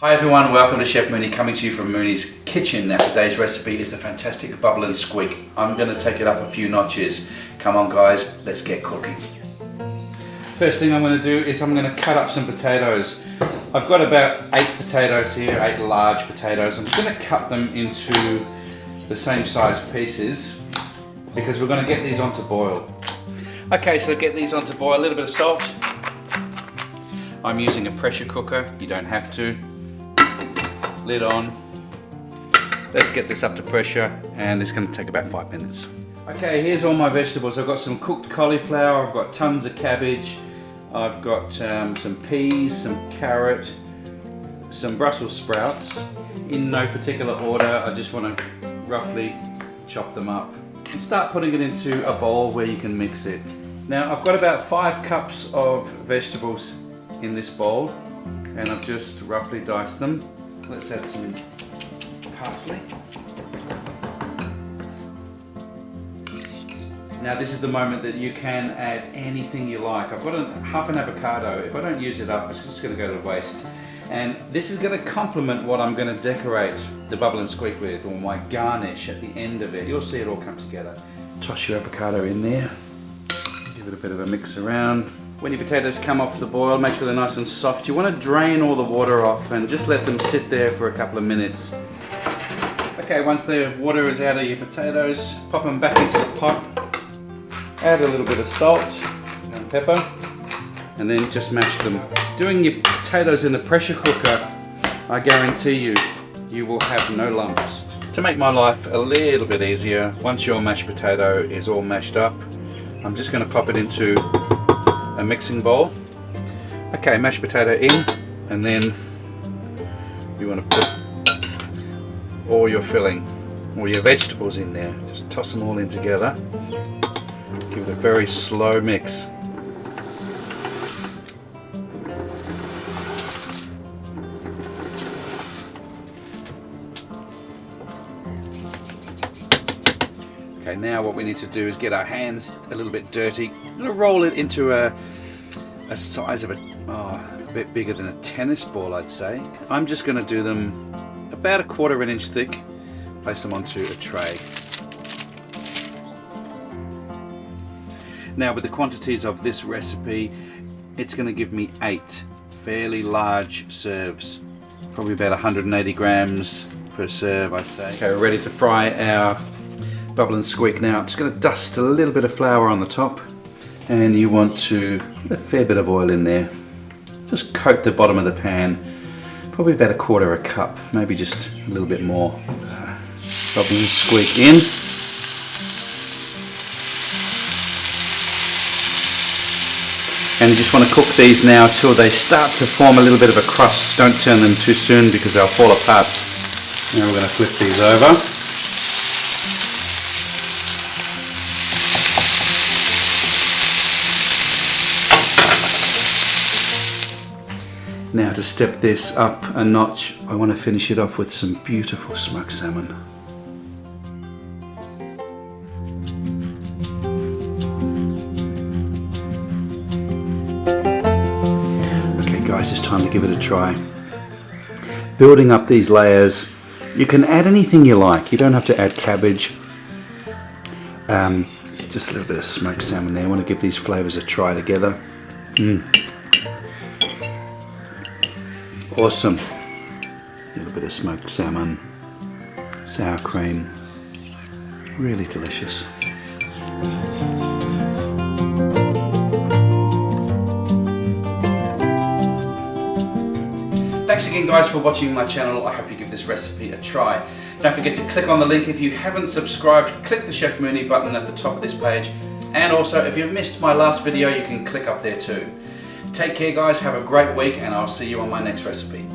Hi everyone, welcome to Chef Mooney, coming to you from Mooney's kitchen. Now today's recipe is the fantastic bubble and squeak. I'm going to take it up a few notches. Come on guys, let's get cooking. First thing I'm going to do is I'm going to cut up some potatoes. I've got about 8 potatoes here, 8 large potatoes. I'm just going to cut them into the same size pieces because we're going to get these onto boil. Okay, so to get these onto boil, a little bit of salt. I'm using a pressure cooker, you don't have to. Lid on. Let's get this up to pressure and it's going to take about 5 minutes. Okay, here's all my vegetables. I've got some cooked cauliflower, I've got tons of cabbage, I've got some peas, some carrot, some Brussels sprouts. In no particular order, I just want to roughly chop them up and start putting it into a bowl where you can mix it. Now I've got about 5 cups of vegetables in this bowl and I've just roughly diced them. Let's add some parsley. Now this is the moment that you can add anything you like. I've got half an avocado. If I don't use it up, it's just going to go to waste. And this is going to complement what I'm going to decorate the bubble and squeak with, or my garnish at the end of it. You'll see it all come together. Toss your avocado in there. Give it a bit of a mix around. When your potatoes come off the boil, make sure they're nice and soft. You want to drain all the water off and just let them sit there for a couple of minutes. Okay, once the water is out of your potatoes, pop them back into the pot. Add a little bit of salt and pepper, and then just mash them. Doing your potatoes in the pressure cooker, I guarantee you, you will have no lumps. To make my life a little bit easier, once your mashed potato is all mashed up, I'm just going to pop it into a mixing bowl. Okay, mashed potato in, and then you want to put all your filling, all your vegetables in there. Just toss them all in together. Give it a very slow mix. Okay, now what we need to do is get our hands a little bit dirty. I'm going to roll it into a size of a bit bigger than a tennis ball, I'd say. I'm just going to do them about a 1/4 of an inch thick. Place them onto a tray. Now with the quantities of this recipe, it's going to give me 8 fairly large serves. Probably about 180 grams per serve, I'd say. Okay, we're ready to fry our bubble and squeak now. I'm just going to dust a little bit of flour on the top, and you want to put a fair bit of oil in there. Just coat the bottom of the pan, probably about a 1/4 cup, maybe just a little bit more. Bubble and squeak in. And you just want to cook these now till they start to form a little bit of a crust. Don't turn them too soon because they'll fall apart. Now we're going to flip these over. Now to step this up a notch, I want to finish it off with some beautiful smoked salmon. Okay guys, it's time to give it a try. Building up these layers, you can add anything you like. You don't have to add cabbage. Just a little bit of smoked salmon there. I want to give these flavours a try together. Awesome. A little bit of smoked salmon, sour cream, really delicious. Thanks again guys for watching my channel. I hope you give this recipe a try. Don't forget to click on the link if you haven't subscribed. Click the Chef Mooney button at the top of this page, and also if you've missed my last video you can click up there too. Take care guys, have a great week, and I'll see you on my next recipe.